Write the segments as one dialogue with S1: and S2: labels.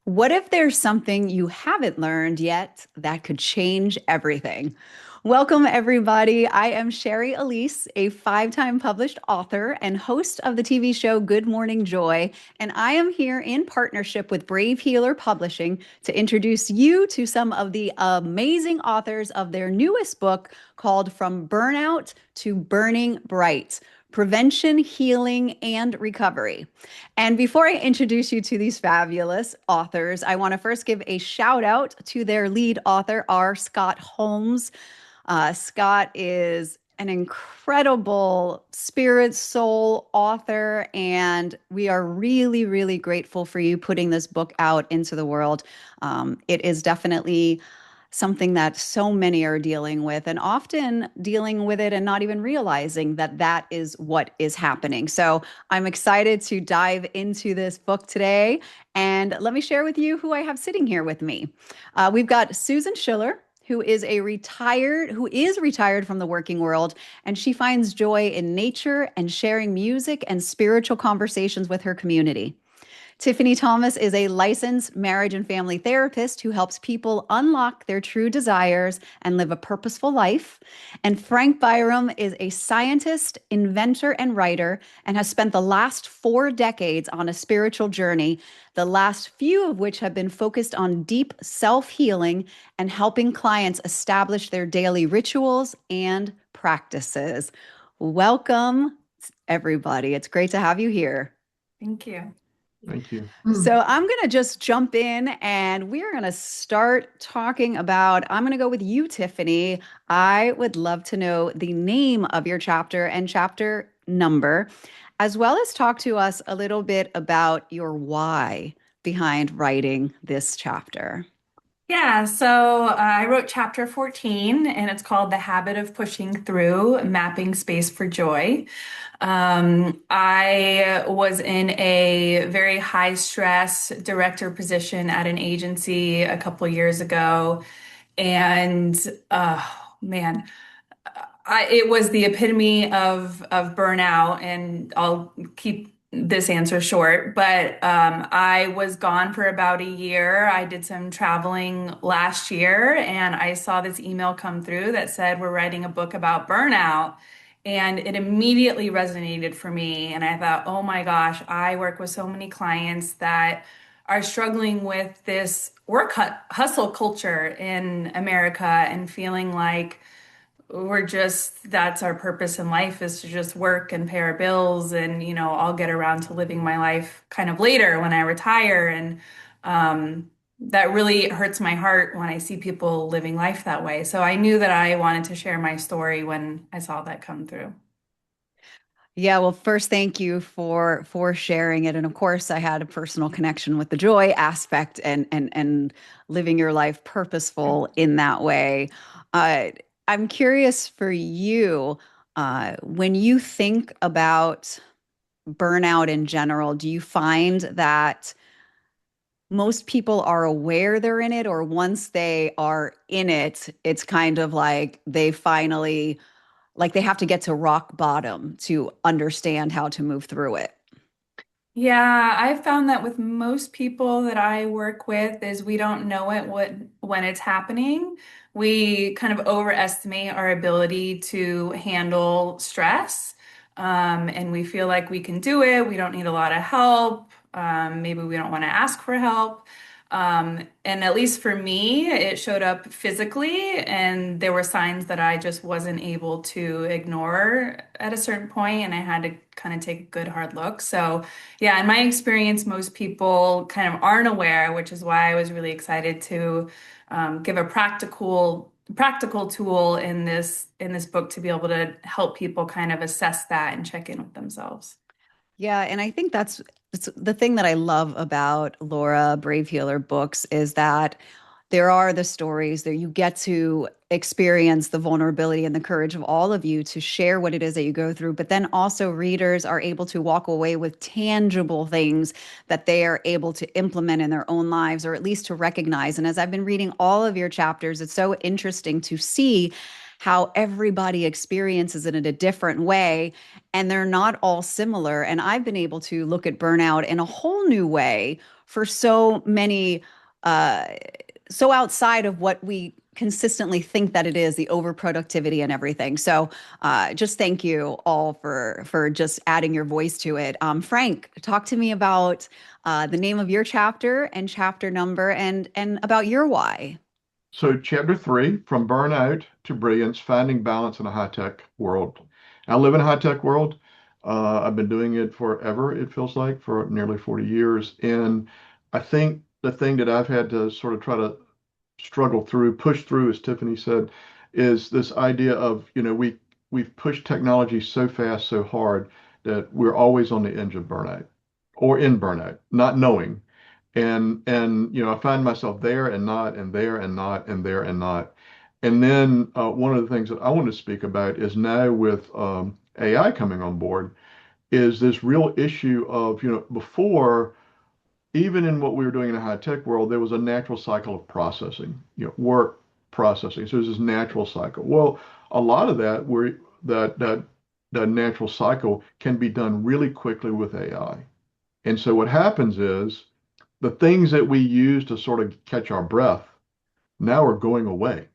S1: What if there's something you haven't learned yet that could change everything? Welcome, everybody. I am Sherry Elise, a five-time published author and host of the TV show Good Morning Joy, and I am here in partnership with Brave Healer Publishing to introduce you to some of the amazing authors of their newest book called From Burnout to Burning Bright: Prevention, Healing, and Recovery. And before I introduce you to these fabulous authors, I want to first give a shout out to their lead author, R. Scott Holmes. Scott is an incredible spirit soul author, and we are really, really grateful for you putting this book out into the world. It is definitely something that so many are dealing with, and often dealing with it and not even realizing that that is what is happening. So I'm excited to dive into this book today. And let me share with you who I have sitting here with me. We've got Susan Schiller, who is retired from the working world, and she finds joy in nature and sharing music and spiritual conversations with her community. Tiffany Thomas is a licensed marriage and family therapist who helps people unlock their true desires and live a purposeful life. And Frank Byram is a scientist, inventor, and writer, and has spent the last 4 decades on a spiritual journey, the last few of which have been focused on deep self-healing and helping clients establish their daily rituals and practices. Welcome, everybody. It's great to have you here.
S2: Thank you.
S3: Thank you.
S1: So I'm going to just jump in and we're going to start talking about, I'm going to go with you, Tiffany. I would love to know the name of your chapter and chapter number, as well as talk to us a little bit about your why behind writing this chapter.
S2: Yeah, so I wrote chapter 14 and it's called The Habit of Pushing Through, Mapping Space for Joy. I was in a very high stress director position at an agency a couple years ago. And man, it was the epitome of burnout, and I'll keep this answer short, but I was gone for about a year. I did some traveling last year, and I saw this email come through that said, "We're writing a book about burnout." And it immediately resonated for me. And I thought, oh my gosh, I work with so many clients that are struggling with this hustle culture in America and feeling like that's our purpose in life, is to just work and pay our bills, and I'll get around to living my life kind of later when I retire. And that really hurts my heart when I see people living life that way. So I knew that I wanted to share my story when I saw that come through.
S1: Yeah, well, first, thank you for sharing it. And of course, I had a personal connection with the joy aspect and living your life purposeful in that way. Uh, I'm curious for you, when you think about burnout in general, do you find that most people are aware they're in it, or once they are in it, it's kind of like they finally, like they have to get to rock bottom to understand how to move through it?
S2: Yeah, I found that with most people that I work with is we don't know when it's happening. We kind of overestimate our ability to handle stress. And we feel like we can do it. We don't need a lot of help. Maybe we don't want to ask for help. And at least for me, it showed up physically, and there were signs that I just wasn't able to ignore at a certain point, and I had to kind of take a good hard look. So, yeah, in my experience, most people kind of aren't aware, which is why I was really excited to give a practical tool in this book to be able to help people kind of assess that and check in with themselves.
S1: Yeah, and I think that's the thing that I love about Laura Brave Healer books is that there are the stories that you get to experience the vulnerability and the courage of all of you to share what it is that you go through, but then also readers are able to walk away with tangible things that they are able to implement in their own lives, or at least to recognize. And as I've been reading all of your chapters, it's so interesting to see how everybody experiences it in a different way, and they're not all similar. And I've been able to look at burnout in a whole new way for so many, uh, so outside of what we consistently think that it is, the overproductivity and everything. So just thank you all for just adding your voice to it. Frank, talk to me about the name of your chapter and chapter number, and about your why.
S3: So, chapter three, from burnout to brilliance, finding balance in a high-tech world. I live in a high-tech world. I've been doing it forever, it feels like, for nearly 40 years. And I think the thing that I've had to sort of try to struggle through, push through, as Tiffany said, is this idea of, we've pushed technology so fast, so hard that we're always on the edge of burnout or in burnout, not knowing. And I find myself there and not, and there and not, and there and not. And then one of the things that I want to speak about is now with AI coming on board, is this real issue of, before, even in what we were doing in a high tech world, there was a natural cycle of processing, work processing. So there's this natural cycle. Well, a lot of that natural cycle can be done really quickly with AI. And so what happens is the things that we use to sort of catch our breath now are going away.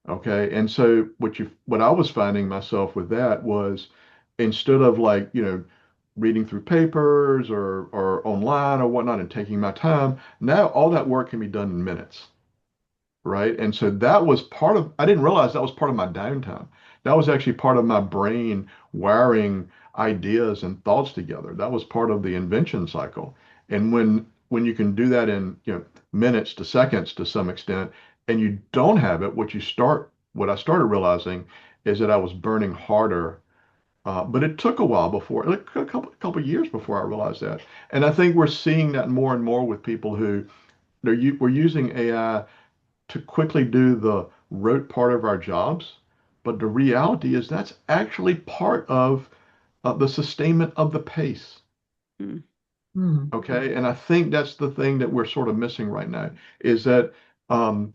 S3: Okay. And so what I was finding myself with that was, instead of, like, reading through papers or online or whatnot and taking my time, now all that work can be done in minutes. Right. And so I didn't realize that was part of my downtime. That was actually part of my brain wiring ideas and thoughts together. That was part of the invention cycle. And when you can do that in, minutes to seconds to some extent, and you don't have it, what I started realizing is that I was burning harder. But it took a while before, like a couple of years before I realized that. And I think we're seeing that more and more with people who we're using AI to quickly do the rote part of our jobs. But the reality is that's actually part of the sustainment of the pace.
S1: Mm.
S3: Okay. And I think that's the thing that we're sort of missing right now, is that um,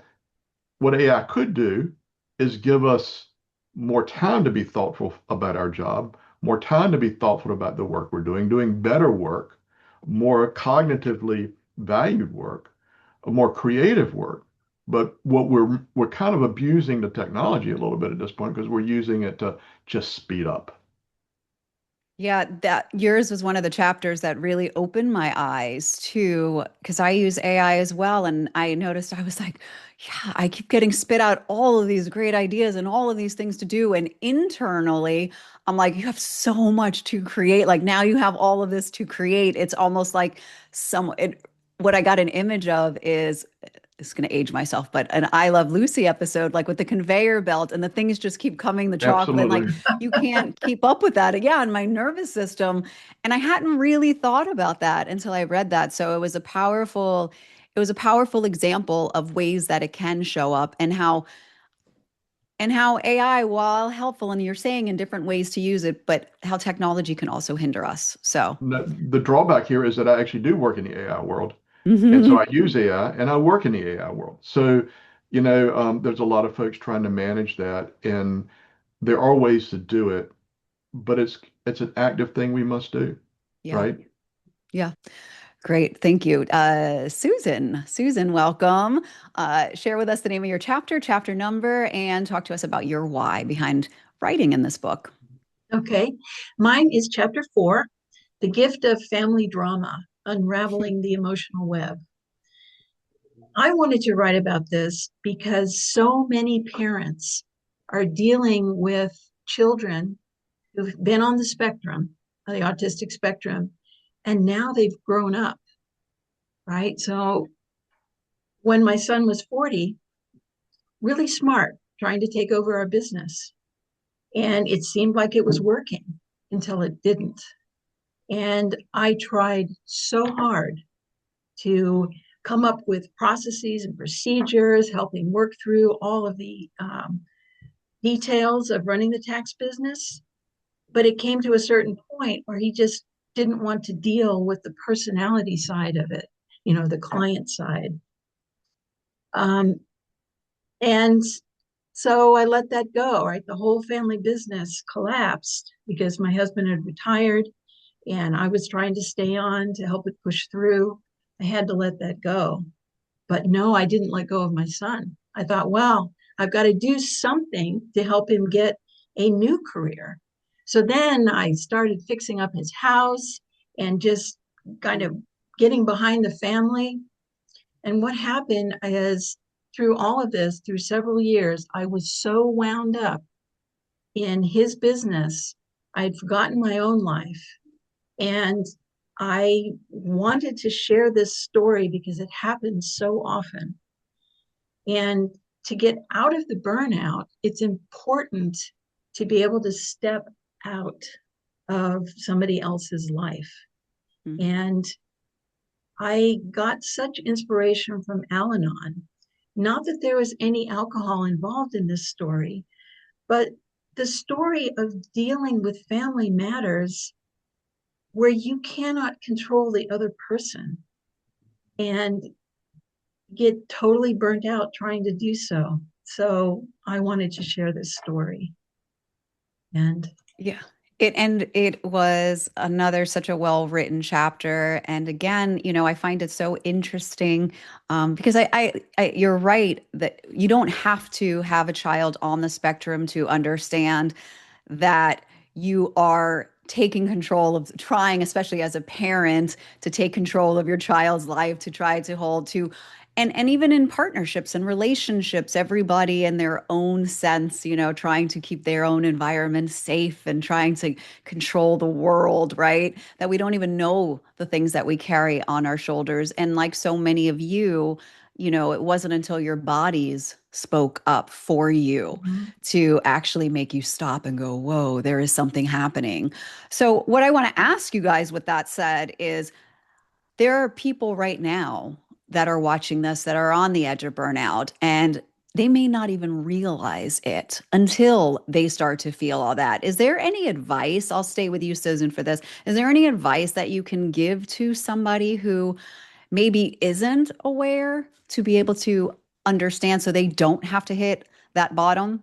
S3: what AI could do is give us more time to be thoughtful about our job, more time to be thoughtful about the work we're doing better work, more cognitively valued work, more creative work. But what we're kind of abusing the technology a little bit at this point, because we're using it to just speed up.
S1: Yeah, that yours was one of the chapters that really opened my eyes to, because I use AI as well. And I noticed I was like, yeah, I keep getting spit out all of these great ideas and all of these things to do. And internally, I'm like, you have so much to create. Like now you have all of this to create. It's almost like what I got an image of is, it's going to age myself, but an I Love Lucy episode, like with the conveyor belt and the things just keep coming, the chocolate, and like
S3: Absolutely.
S1: you can't keep up with that. Yeah, and my nervous system. And I hadn't really thought about that until I read that. So it was a powerful example of ways that it can show up, and how AI, while helpful, and you're saying in different ways to use it, but how technology can also hinder us. So,
S3: The drawback here is that I actually do work in the AI world. And so
S1: mhm.
S3: I use AI and I work in the AI world. So, there's a lot of folks trying to manage that, and there are ways to do it, but it's an active thing we must do,
S1: Yeah,
S3: right?
S1: yeah. Great. Thank you. Susan, welcome. Share with us the name of your chapter number, and talk to us about your why behind writing in this book.
S4: Okay. Mine is chapter 4, The Gift of Family Drama, Unraveling the Emotional Web. I wanted to write about this because so many parents are dealing with children who've been on the spectrum, the autistic spectrum, and now they've grown up, right? So when my son was 40, really smart, trying to take over our business. And it seemed like it was working until it didn't. And I tried so hard to come up with processes and procedures, helping work through all of the details of running the tax business. But it came to a certain point where he just didn't want to deal with the personality side of it, the client side. And So I let that go, right? The whole family business collapsed because my husband had retired and I was trying to stay on to help it push through. I had to let that go. But no, I didn't let go of my son. I thought, well, I've got to do something to help him get a new career. So then I started fixing up his house and just kind of getting behind the family. And what happened is through all of this, through several years, I was so wound up in his business, I'd forgotten my own life. And I wanted to share this story because it happens so often. And to get out of the burnout, it's important to be able to step out of somebody else's life.
S1: Mm.
S4: And I got such inspiration from Al Anon. Not that there was any alcohol involved in this story, but the story of dealing with family matters where you cannot control the other person and get totally burnt out trying to do so. So I wanted to share this story. And
S1: Yeah. It was another such a well-written chapter. And again, I find it so interesting because you're right that you don't have to have a child on the spectrum to understand that you are taking control of trying, especially as a parent, to take control of your child's life, to try to hold to and even in partnerships and relationships, everybody in their own sense, trying to keep their own environment safe and trying to control the world, right? That we don't even know the things that we carry on our shoulders. And like so many of you, it wasn't until your bodies spoke up for you
S4: mhm.
S1: to actually make you stop and go, whoa, there is something happening. So, what I want to ask you guys with that said is there are people right now that are watching this that are on the edge of burnout and they may not even realize it until they start to feel all that. Is there any advice? I'll stay with you, Susan, for this. Is there any advice that you can give to somebody who maybe isn't aware to be able to understand so they don't have to hit that bottom?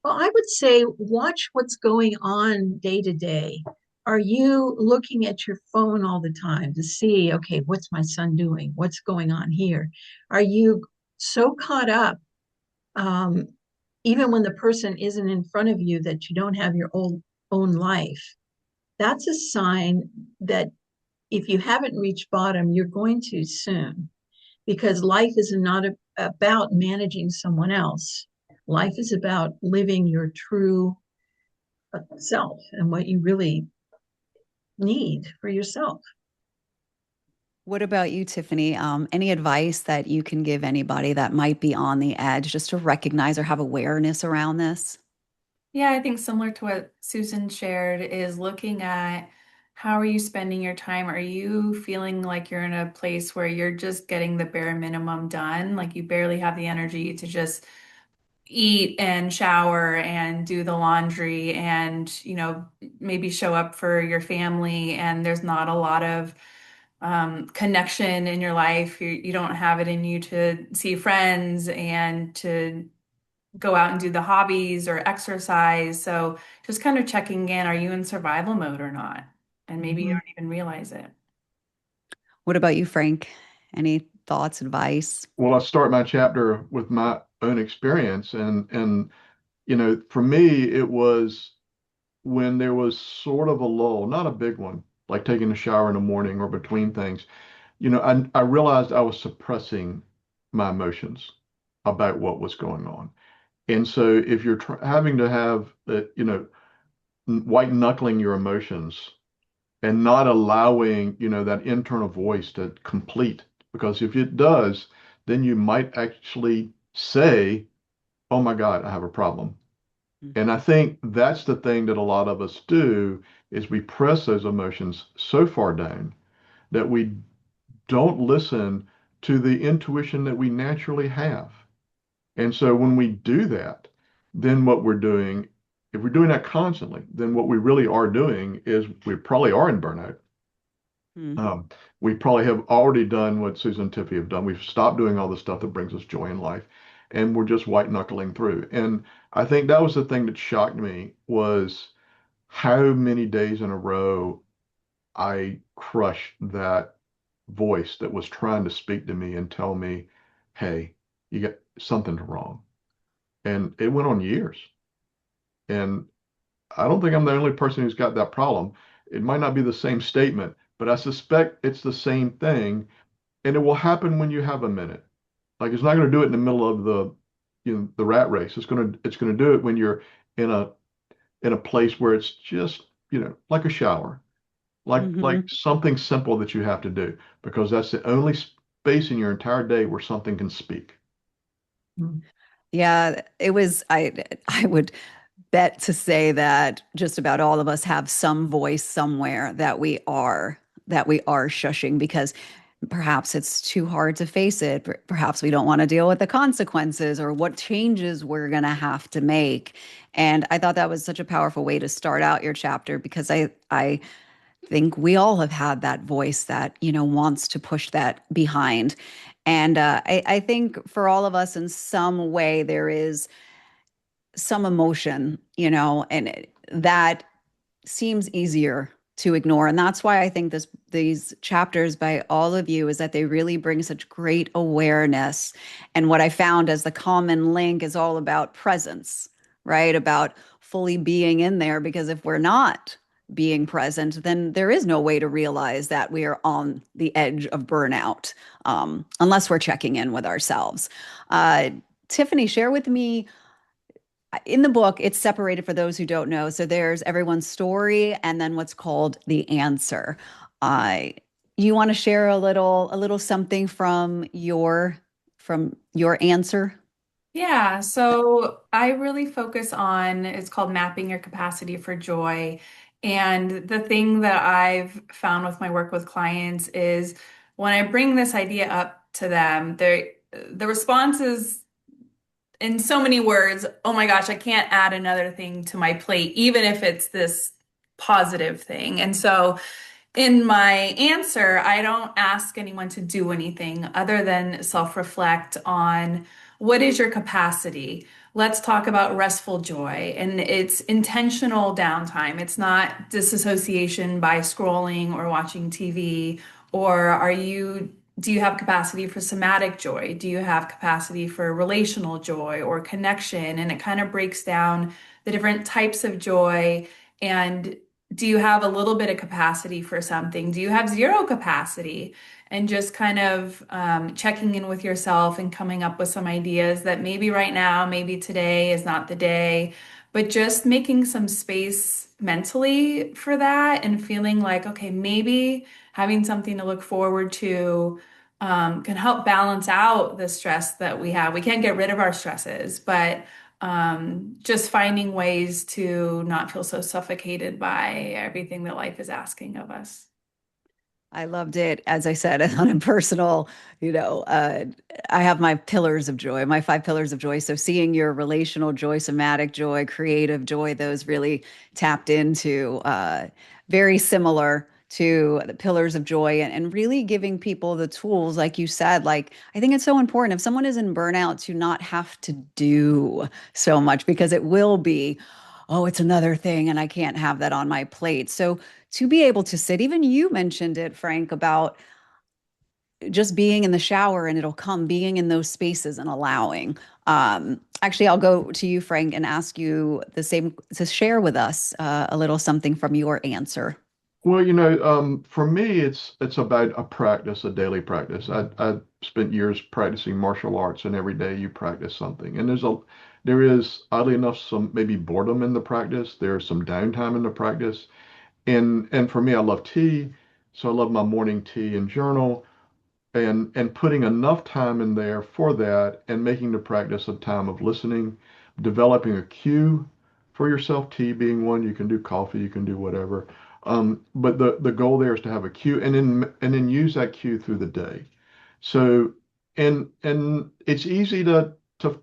S4: Well, I would say watch what's going on day to day. Are you looking at your phone all the time to see, okay, what's my son doing? What's going on here? Are you so caught up, um, even when the person isn't in front of you, that you don't have your own life? That's a sign that if you haven't reached bottom, you're going to soon, because life is not about managing someone else. Life is about living your true self and what you really need for yourself.
S1: What about you, Tiffany? Any advice that you can give anybody that might be on the edge just to recognize or have awareness around this?
S2: Yeah, I think similar to what Susan shared is looking at how are you spending your time? Are you feeling like you're in a place where you're just getting the bare minimum done? Like you barely have the energy to just eat and shower and do the laundry and, maybe show up for your family and there's not a lot of connection in your life. You don't have it in you to see friends and to go out and do the hobbies or exercise. So just kind of checking in, are you in survival mode or not? And maybe you
S4: Mhm.
S2: don't even realize it.
S1: What about you, Frank? Any thoughts, advice?
S3: Well, I start my chapter with my own experience, and for me, it was when there was sort of a lull, not a big one, like taking a shower in the morning or between things. I realized I was suppressing my emotions about what was going on. And so if you're having to have, white knuckling your emotions and not allowing, that internal voice to complete, because if it does, then you might actually say, oh my God, I have a problem. And I think that's the thing that a lot of us do is we press those emotions so far down that we don't listen to the intuition that we naturally have. And so when we do that, then what we're doing, if we're doing that constantly, then what we really are doing is we probably are in burnout.
S1: Mm-hmm.
S3: We probably have already done what Susan and Tiffany have done. We've stopped doing all the stuff that brings us joy in life. and we're just white knuckling through. And I think that was the thing that shocked me was how many days in a row I crushed that voice that was trying to speak to me and tell me, hey, you got something's wrong. And it went on years. And I don't think I'm the only person who's got that problem. It might not be the same statement, but I suspect it's the same thing. And it will happen when you have a minute. Like it's not going to do it in the middle of the rat race. It's going to do it when you're in a place where it's just, like a shower, like
S1: Hmm.
S3: something simple that you have to do because that's the only space in your entire day where something can speak.
S4: Mm.
S1: Yeah, it was, I would bet to say that just about all of us have some voice somewhere that we are shushing because perhaps it's too hard to face it. Perhaps we don't want to deal with the consequences or what changes we're going to have to make. And I thought that was such a powerful way to start out your chapter because I think we all have had that voice that, wants to push that behind. And I think for all of us in some way, there is some emotion, and that seems easier to ignore. And that's why I think these chapters by all of you is that they really bring such great awareness. And what I found as the common link is all about presence, right? About fully being in there, because if we're not being present, then there is no way to realize that we are on the edge of burnout, unless we're checking in with ourselves. Uh, Tiffany, share with me in the book, it's separated for those who don't know. So there's everyone's story and then what's called the answer. Uh, you want to share a little something from your answer?
S2: Yeah, so I really focus on it's called mapping your capacity for joy. And the thing that I've found with my work with clients is when I bring this idea up to them, the response is in so many words, oh my gosh, I can't add another thing to my plate, even if it's this positive thing. And so in my answer, I don't ask anyone to do anything other than self-reflect on what is your capacity. Let's talk about restful joy. And it's intentional downtime. It's not disassociation by scrolling or watching TV. Or do you have capacity for somatic joy? Do you have capacity for relational joy or connection? And it kind of breaks down the different types of joy. And do you have a little bit of capacity for something? Do you have zero capacity? And just kind of checking in with yourself and coming up with some ideas that maybe right now, maybe today is not the day, but just making some space mentally for that and feeling like, okay, maybe having something to look forward to can help balance out the stress that we have. We can't get rid of our stresses, but just finding ways to not feel so suffocated by everything that life is asking of us.
S1: I loved it. As I said, on a personal, I have my pillars of joy, my 5 pillars of joy. So seeing your relational joy, somatic joy, creative joy, those really tapped into very similar to the pillars of joy and really giving people the tools, like you said, like I think it's so important if someone is in burnout to not have to do so much because it will be, oh, it's another thing and I can't have that on my plate. So to be able to sit, even you mentioned it, Frank, about just being in the shower and it'll come, being in those spaces and allowing. Actually, I'll go to you, Frank, and ask you the same to share with us a little something from your answer.
S3: Well, for me, it's about a practice, a daily practice. I spent years practicing martial arts, and every day you practice something. And there is oddly enough some maybe boredom in the practice. There's some downtime in the practice, and for me, I love tea, so I love my morning tea and journal. And putting enough time in there for that and making the practice a time of listening, developing a cue for yourself, tea being one. You can do coffee, you can do whatever. But the goal there is to have a cue and then use that cue through the day. So and it's easy to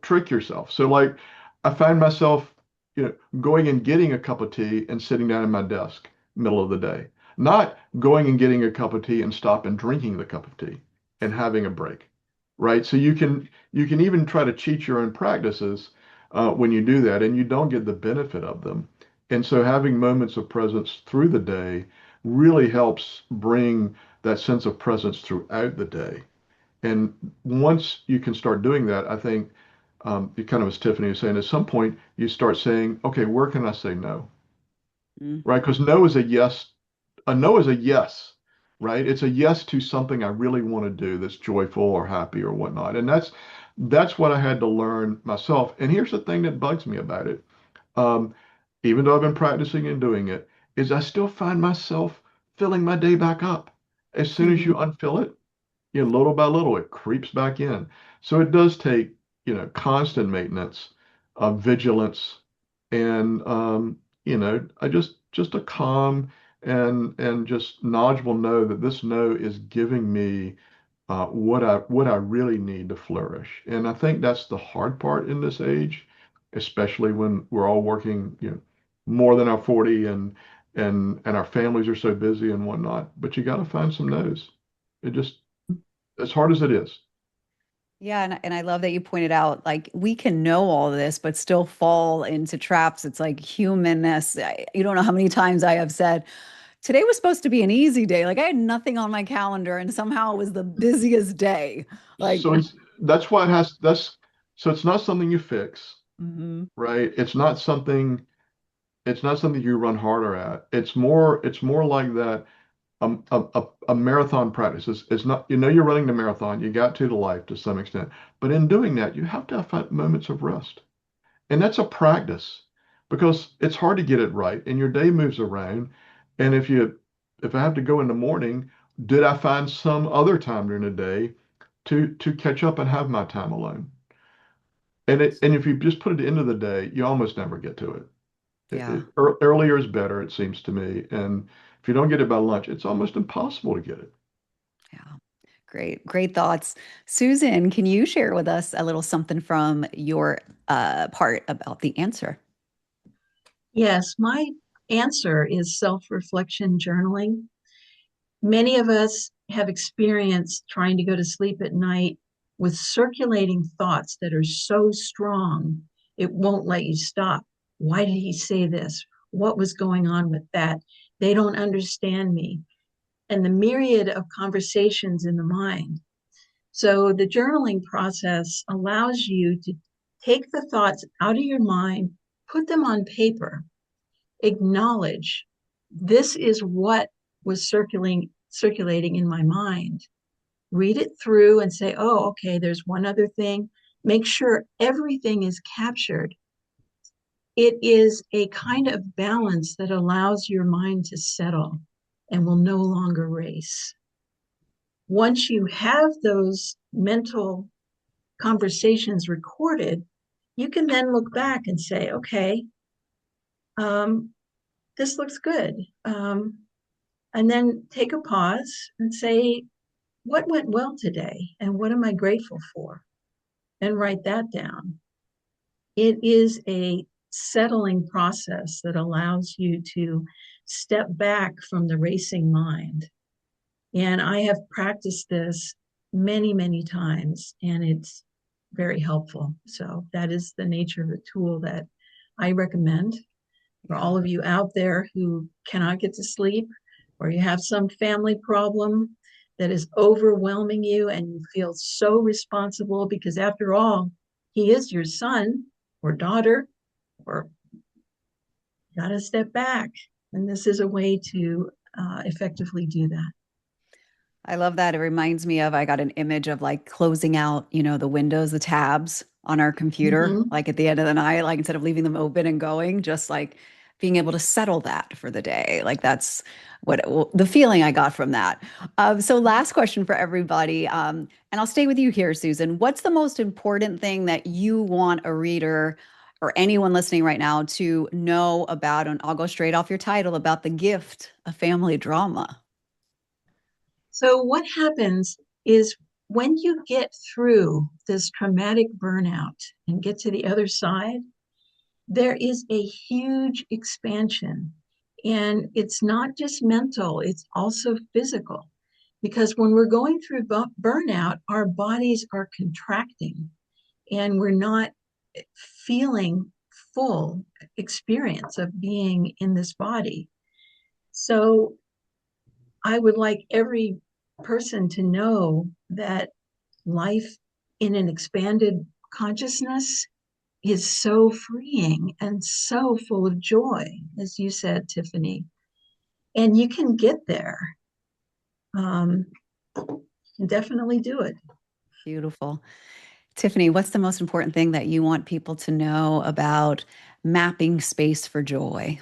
S3: trick yourself. So like I find myself, going and getting a cup of tea and sitting down at my desk middle of the day, not going and getting a cup of tea and stop and drinking the cup of tea and having a break. right? So you can even try to cheat your own practices when you do that, and you don't get the benefit of them. And so having moments of presence through the day really helps bring that sense of presence throughout the day. And once you can start doing that, I think you kind of, as Tiffany was saying, at some point you start saying, okay, where can I say no? Right? Because no is a yes. A no is a yes, right? It's a yes to something I really want to do that's joyful or happy or whatnot. And that's what I had to learn myself. And here's the thing that bugs me about it. Um, Even though I've been practicing and doing it, is I still find myself filling my day back up. As soon as you
S1: Mhm.
S3: unfill it, little by little, it creeps back in. So it does take, constant maintenance, vigilance, and I just a calm and just knowledgeable know that this no is giving me what I really need to flourish. And I think that's the hard part in this age, especially when we're all working, more than our 40 and our families are so busy and whatnot. But you got to find some no's. It just as hard as it is.
S1: Yeah, and I love that you pointed out like we can know all this, but still fall into traps. It's like humanness. You don't know how many times I have said, today was supposed to be an easy day. Like I had nothing on my calendar, and somehow it was the busiest day. Like,
S3: So that's why it has that's so it's not something you fix,
S1: mhm.
S3: right? It's not something you run harder at. It's more like that a marathon practice. It's not, you're running the marathon, you got to the life to some extent. But in doing that, you have to have moments of rest. And that's a practice because it's hard to get it right and your day moves around. And if I have to go in the morning, did I find some other time during the day to catch up and have my time alone? And if you just put it at the end of the day, you almost never get to it.
S1: Yeah,
S3: Earlier is better, it seems to me. And if you don't get it by lunch, it's almost impossible to get it.
S1: yeah. Great thoughts. Susan, can you share with us a little something from your part about the answer?
S4: Yes, my answer is self-reflection journaling. Many of us have experienced trying to go to sleep at night with circulating thoughts that are so strong, it won't let you stop. Why did he say this? What was going on with that? They don't understand me. And the myriad of conversations in the mind. So the journaling process allows you to take the thoughts out of your mind, put them on paper, acknowledge this is what was circulating in my mind. Read it through and say, oh, okay, there's one other thing. Make sure everything is captured. It is a kind of balance that allows your mind to settle and will no longer race. Once you have those mental conversations recorded, you can then look back and say, okay, um, this looks good. And then take a pause and say, what went well today? And what am I grateful for? And write that down. It is a settling process that allows you to step back from the racing mind. And I have practiced this many, many times, and it's very helpful. So that is the nature of the tool that I recommend for
S1: Yeah.
S4: all of you out there who cannot get to sleep or you have some family problem that is overwhelming you and you feel so responsible because after all, he is your son or daughter, or got to step back. And this is a way to effectively do that.
S1: I love that. It reminds me of I got an image of like closing out, the windows, the tabs on our computer,
S4: Mm-hmm.
S1: like at the end of the night, like instead of leaving them open and going, just like being able to settle that for the day. Like that's the feeling I got from that. So last question for everybody, and I'll stay with you here, Susan. What's the most important thing that you want a reader or anyone listening right now to know about? And I'll go straight off your title about the gift of family drama.
S4: So, what happens is when you get through this traumatic burnout and get to the other side, there is a huge expansion. And it's not just mental, it's also physical because when we're going through burnout, our bodies are contracting and we're not feeling full experience of being in this body. So I would like every person to know that life in an expanded consciousness is so freeing and so full of joy, as you said, Tiffany. And you can get there. Um, Definitely do it.
S1: Beautiful. Tiffany, what's the most important thing that you want people to know about mapping space for joy?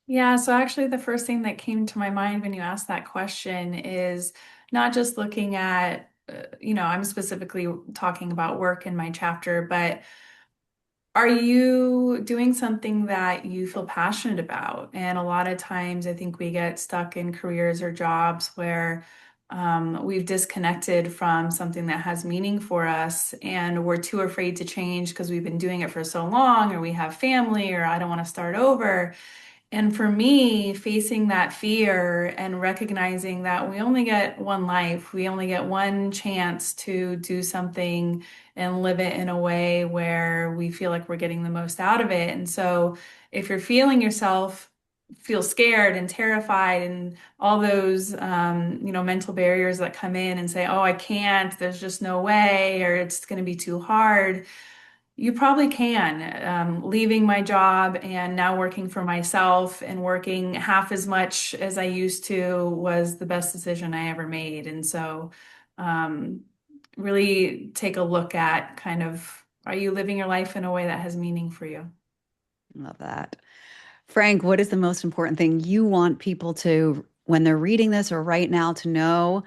S2: Yeah, so actually, the first thing that came to my mind when you asked that question is not just looking at, I'm specifically talking about work in my chapter, but are you doing something that you feel passionate about? And a lot of times, I think we get stuck in careers or jobs where we've disconnected from something that has meaning for us, and we're too afraid to change because we've been doing it for so long, or we have family, or I don't want to start over. And for me, facing that fear and recognizing that we only get one life, we only get one chance to do something and live it in a way where we feel like we're getting the most out of it. And so if you're feeling yourself feel scared and terrified and all those mental barriers that come in and say, oh, I can't, there's just no way, or it's going to be too hard. You probably can. Leaving my job and now working for myself and working half as much as I used to was the best decision I ever made. And so, um, really take a look at kind of, are you living your life in a way that has meaning for you?
S1: Love that. Frank, what is the most important thing you want people to, when they're reading this or right now, to know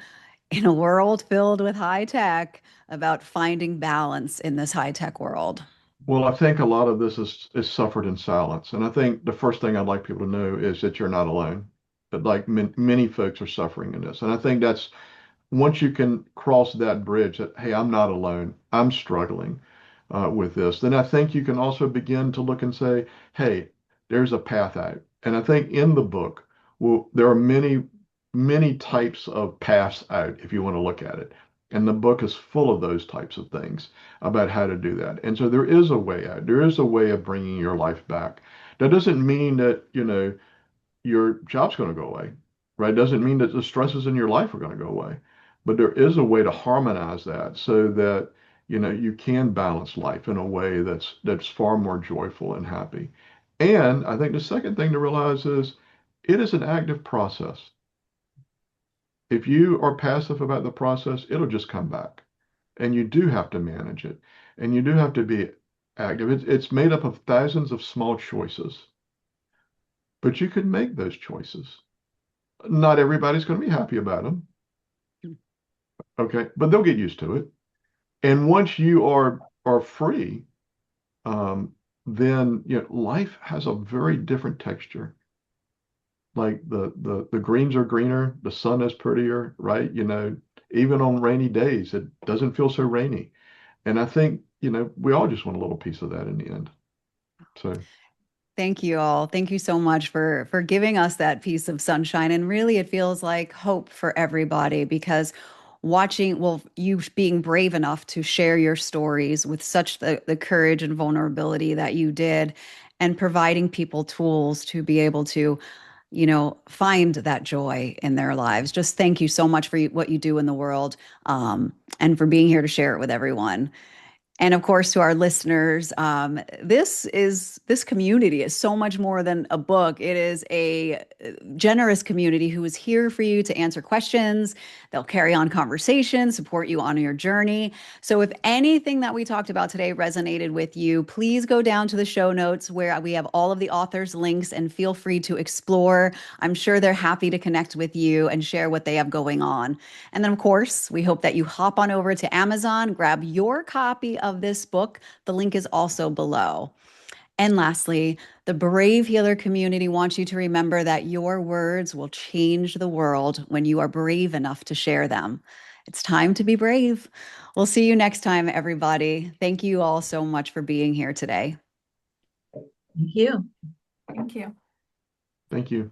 S1: in a world filled with high tech about finding balance in this high tech world?
S3: Well, I think a lot of this is suffered in silence. And I think the first thing I'd like people to know is that you're not alone. But like many folks are suffering in this. And I think that's once you can cross that bridge that, hey, I'm not alone, I'm struggling with this, then I think you can also begin to look and say, hey, there's a path out. And I think in the book, well, there are many types of paths out if you want to look at it. And the book is full of those types of things about how to do that. And so there is a way out. There is a way of bringing your life back. That doesn't mean that, your job's going to go away, right? Doesn't mean that the stresses in your life are going to go away, but there is a way to harmonize that so that you can balance life in a way that's far more joyful and happy. And I think the second thing to realize is it is an active process. If you are passive about the process, it'll just come back, and you do have to manage it, and you do have to be active. It's made up of thousands of small choices, but you can make those choices. Not everybody's going to be happy about them. Okay, but they'll get used to it. And once you are free, then life has a very different texture. Like the greens are greener, the sun is prettier, right? Even on rainy days, it doesn't feel so rainy. And I think, we all just want a little piece of that in the end. So
S1: Thank you all. Thank you so much for giving us that piece of sunshine. And really, it feels like hope for everybody because watching, well, you being brave enough to share your stories with such the courage and vulnerability that you did, and providing people tools to be able to, find that joy in their lives. Just thank you so much for what you do in the world, and for being here to share it with everyone. And of course, to our listeners, this community is so much more than a book. It is a generous community who is here for you to answer questions. They'll carry on conversations, support you on your journey. So, if anything that we talked about today resonated with you, please go down to the show notes where we have all of the authors' links and feel free to explore. I'm sure they're happy to connect with you and share what they have going on. And then, of course, we hope that you hop on over to Amazon, grab your copy of this book. The link is also below. And lastly, the Brave Healer community wants you to remember that your words will change the world when you are brave enough to share them. It's time to be brave. We'll see you next time, everybody. Thank you all so much for being here today.
S4: Thank you.
S2: Thank you.
S3: thank you.